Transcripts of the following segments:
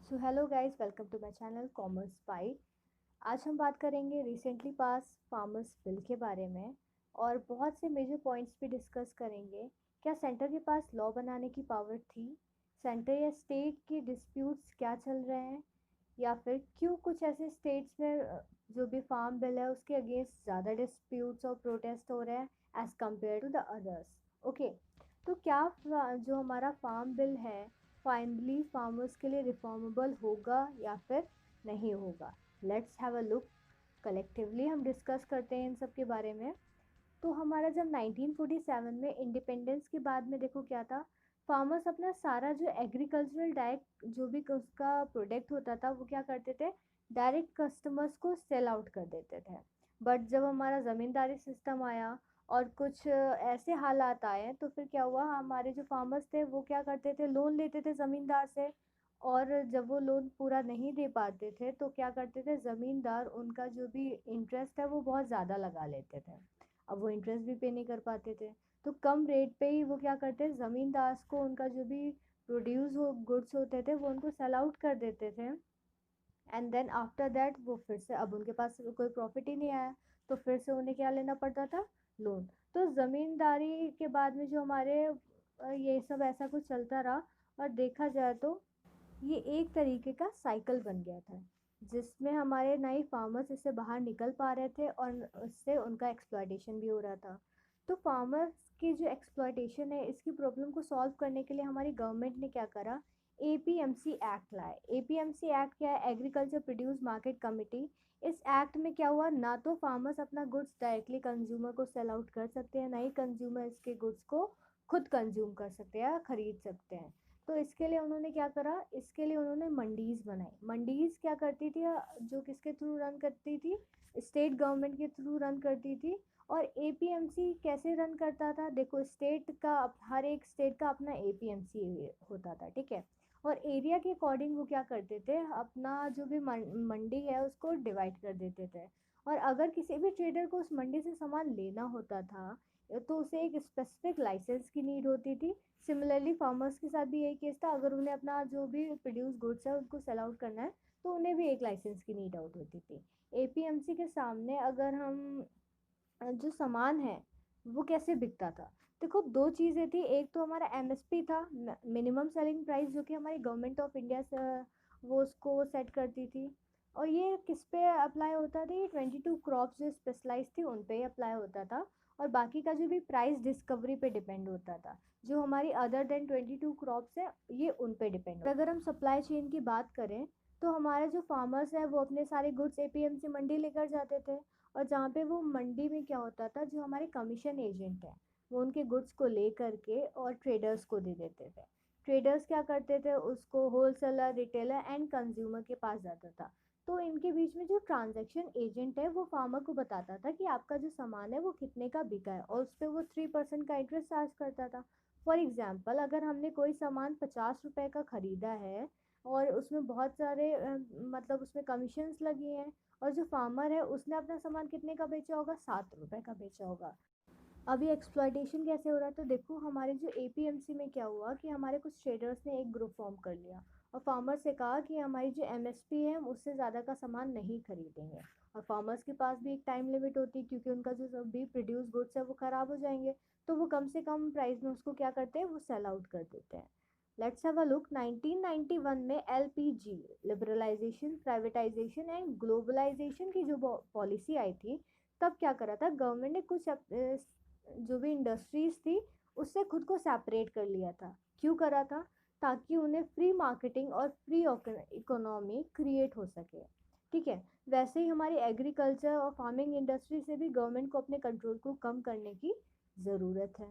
So hello guys, welcome to my channel commerce byte. आज हम बात करेंगे रिसेंटली पास फार्मर्स बिल के बारे में और बहुत से मेजर पॉइंट्स भी डिस्कस करेंगे। क्या सेंटर के पास लॉ बनाने की पावर थी? सेंटर या स्टेट के डिस्प्यूट्स क्या चल रहे हैं? या फिर क्यों कुछ ऐसे स्टेट्स में जो भी फार्म बिल है उसके अगेंस्ट ज़्यादा डिस्प्यूट्स और प्रोटेस्ट हो रहे हैं as compare to the others. Okay, तो क्या जो हमारा फार्म बिल है फाइनली फार्मर्स के लिए रिफॉर्मेबल होगा या फिर नहीं होगा? Let's have a look. Collectively हम डिस्कस करते हैं इन सब के बारे में। तो हमारा जब 1947 में इंडिपेंडेंस के बाद में देखो क्या था, फार्मर्स अपना सारा जो एग्रीकल्चरल डायरेक्ट जो भी उसका प्रोडक्ट होता था वो क्या करते थे, डायरेक्ट कस्टमर्स को सेल आउट कर देते थे। बट जब हमारा ज़मींदारी सिस्टम आया और कुछ ऐसे हालात आए तो फिर क्या हुआ, हमारे जो फार्मर्स थे वो क्या करते थे, लोन लेते थे ज़मींदार से। और जब वो लोन पूरा नहीं दे पाते थे तो क्या करते थे, ज़मींदार उनका जो भी इंटरेस्ट है वो बहुत ज़्यादा लगा लेते थे। अब वो इंटरेस्ट भी पे नहीं कर पाते थे, तो कम रेट पे ही वो क्या करते हैं, ज़मींदार को उनका जो भी प्रोड्यूस हो गुड्स होते थे वो उनको सेल आउट कर देते थे। एंड देन आफ्टर दैट वो फिर से, अब उनके पास कोई प्रॉफिट ही नहीं आया तो फिर से उन्हें क्या लेना पड़ता था, लोन। तो ज़मींदारी के बाद में जो हमारे ये सब ऐसा कुछ चलता रहा। और देखा जाए तो ये एक तरीके का साइकिल बन गया था जिसमें हमारे नए फार्मर्स इससे बाहर निकल पा रहे थे और उससे उनका एक्सप्लॉयटेशन भी हो रहा था। तो फार्मर्स की जो एक्सप्लॉयटेशन है इसकी प्रॉब्लम को सॉल्व करने के लिए हमारी गवर्नमेंट ने क्या करा, एपीएमसी एक्ट लाए। एपीएमसी एक्ट क्या है? Agriculture produce market committee. इस एक्ट में क्या हुआ, ना तो फार्मर्स अपना गुड्स डायरेक्टली कंज्यूमर को सेल आउट कर सकते हैं, ना ही कंज्यूमर इसके गुड्स को खुद कंज्यूम कर सकते हैं या खरीद सकते हैं। तो इसके लिए उन्होंने क्या करा, इसके लिए उन्होंने मंडीज बनाई। मंडीज क्या करती थी, जो किसके थ्रू रन करती थी, स्टेट गवर्नमेंट के थ्रू रन करती थी। और एपीएमसी कैसे रन करता था, देखो स्टेट का हर एक स्टेट का अपना एपीएमसी होता था, ठीक है। और एरिया के अकॉर्डिंग वो क्या करते थे, अपना जो भी मंडी है उसको डिवाइड कर देते थे। और अगर किसी भी ट्रेडर को उस मंडी से सामान लेना होता था तो उसे एक स्पेसिफिक लाइसेंस की नीड होती थी। सिमिलरली फार्मर्स के साथ भी यही केस था, अगर उन्हें अपना जो भी प्रोड्यूस गुड्स है उनको सेल आउट करना है तो उन्हें भी एक लाइसेंस की नीड आउट होती थी। एपीएमसी के सामने अगर हम जो सामान है वो कैसे बिकता था, देखो दो चीज़ें थी। एक तो हमारा एमएसपी था, मिनिमम सेलिंग प्राइस, जो कि हमारी गवर्नमेंट ऑफ इंडिया से वो उसको सेट करती थी। और ये किस पे अप्लाई होता था, ये 22 क्रॉप्स जो स्पेशलाइज थी उन पे ही अप्लाई होता था। और बाकी का जो भी प्राइस डिस्कवरी पे डिपेंड होता था, जो हमारी अदर देन 22 क्रॉप्स है ये उन पे डिपेंड होता है। अगर हम सप्लाई चेन की बात करें तो हमारे जो फार्मर्स है वो अपने सारे गुड्स एपीएमसी मंडी लेकर जाते थे। और जहाँ पे वो मंडी में क्या होता था, जो हमारे कमीशन एजेंट हैं वो उनके गुड्स को ले करके और ट्रेडर्स को दे देते थे। ट्रेडर्स क्या करते थे, उसको होलसेलर, रिटेलर एंड कंज्यूमर के पास जाता था। तो इनके बीच में जो ट्रांजैक्शन एजेंट है वो फार्मर को बताता था कि आपका जो सामान है वो कितने का बिका है, और उस पर वो 3% का इंटरेस्ट चार्ज करता था। फॉर एग्जाम्पल, अगर हमने कोई सामान 50 रुपए का खरीदा है और उसमें बहुत सारे मतलब उसमें कमीशंस लगी हैं, और जो फार्मर है उसने अपना सामान कितने का बेचा होगा, 7 रुपए का बेचा होगा। अभी एक्सप्लॉयटेशन कैसे हो रहा है, तो देखो हमारे जो एपीएमसी में क्या हुआ कि हमारे कुछ ट्रेडर्स ने एक ग्रुप फॉर्म कर लिया और फार्मर से कहा कि हमारी जो एमएसपी है हम उससे ज़्यादा का सामान नहीं खरीदेंगे। और फार्मर्स के पास भी एक टाइम लिमिट होती है क्योंकि उनका जो सब भी प्रोड्यूस गुड्स है वो ख़राब हो जाएंगे। तो वो कम से कम प्राइस में उसको क्या करते हैं, वो सेल आउट कर देते हैं। Let's have a look. 1991 में LPG, liberalisation, privatisation and globalisation की जो पॉलिसी आई थी, तब क्या करा था गवर्नमेंट ने, कुछ जो भी इंडस्ट्रीज थी उससे खुद को सेपरेट कर लिया था। क्यों करा था, ताकि उन्हें फ्री मार्केटिंग और फ्री इकोनॉमी क्रिएट हो सके, ठीक है। वैसे ही हमारी एग्रीकल्चर और फार्मिंग इंडस्ट्री से भी गवर्नमेंट को अपने कंट्रोल को कम करने की ज़रूरत है।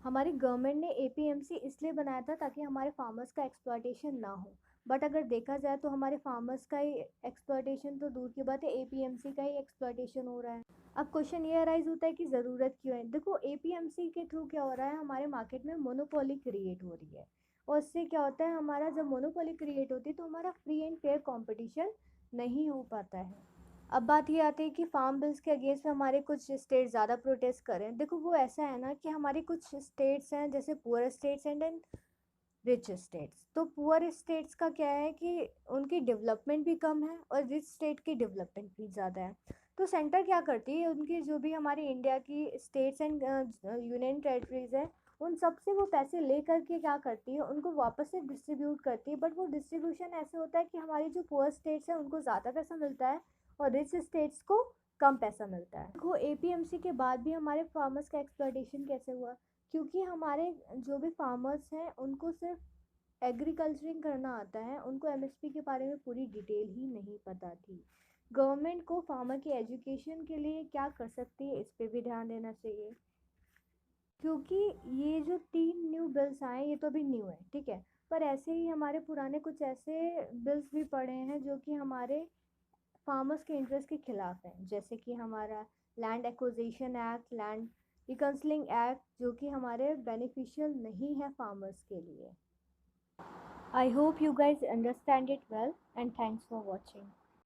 हमारी गवर्नमेंट ने एपीएमसी इसलिए बनाया था ताकि हमारे फार्मर्स का एक्सप्लॉयटेशन ना हो। बट अगर देखा जाए तो हमारे फार्मर्स का ही एक्सप्लॉयटेशन तो दूर की बात है, एपीएमसी का ही एक्सप्लॉयटेशन हो रहा है। अब क्वेश्चन ये अराइज होता है कि ज़रूरत क्यों है। देखो एपीएमसी के थ्रू क्या हो रहा है, हमारे मार्केट में मोनोपोली क्रिएट हो रही है। और इससे क्या होता है, हमारा जब मोनोपोली क्रिएट होती है तो हमारा फ्री एंड फेयर कॉम्पिटिशन नहीं हो पाता है। अब बात ये आती है कि फार्म बिल्स के अगेंस्ट में हमारे कुछ स्टेट ज़्यादा प्रोटेस्ट करें। देखो वो ऐसा है ना कि हमारे कुछ स्टेट्स हैं जैसे poor states and rich states. तो पुअर स्टेट्स का क्या है कि उनकी डेवलपमेंट भी कम है और रिच स्टेट की डेवलपमेंट भी ज़्यादा है। तो सेंटर क्या करती है, उनकी जो भी हमारी इंडिया की स्टेट्स एंड यूनियन टेरिटरीज है, उन सब से वो पैसे ले करके क्या करती है, उनको वापस से डिस्ट्रीब्यूट करती है। बट वो डिस्ट्रीब्यूशन ऐसे होता है कि हमारी जो पुअर स्टेट्स हैं उनको ज़्यादा पैसा मिलता है और रिच स्टेट्स को कम पैसा मिलता है। देखो एपीएमसी के बाद भी हमारे फार्मर्स का एक्सप्लॉयटेशन कैसे हुआ, क्योंकि हमारे जो भी फार्मर्स हैं उनको सिर्फ एग्रीकल्चरिंग करना आता है, उनको एमएसपी के बारे में पूरी डिटेल ही नहीं पता थी। गवर्नमेंट को फार्मर की एजुकेशन के लिए क्या कर सकती है, इस पे भी ध्यान देना चाहिए। क्योंकि ये जो 3 न्यू बिल्स आए ये तो अभी न्यू है, ठीक है, पर ऐसे ही हमारे पुराने कुछ ऐसे बिल्स भी पड़े हैं जो कि हमारे फार्मर्स के इंटरेस्ट के खिलाफ हैं, जैसे कि हमारा land acquisition act, land reconciling act, जो कि हमारे बेनिफिशियल नहीं है फार्मर्स के लिए। I hope you guys understand it well and thanks for watching.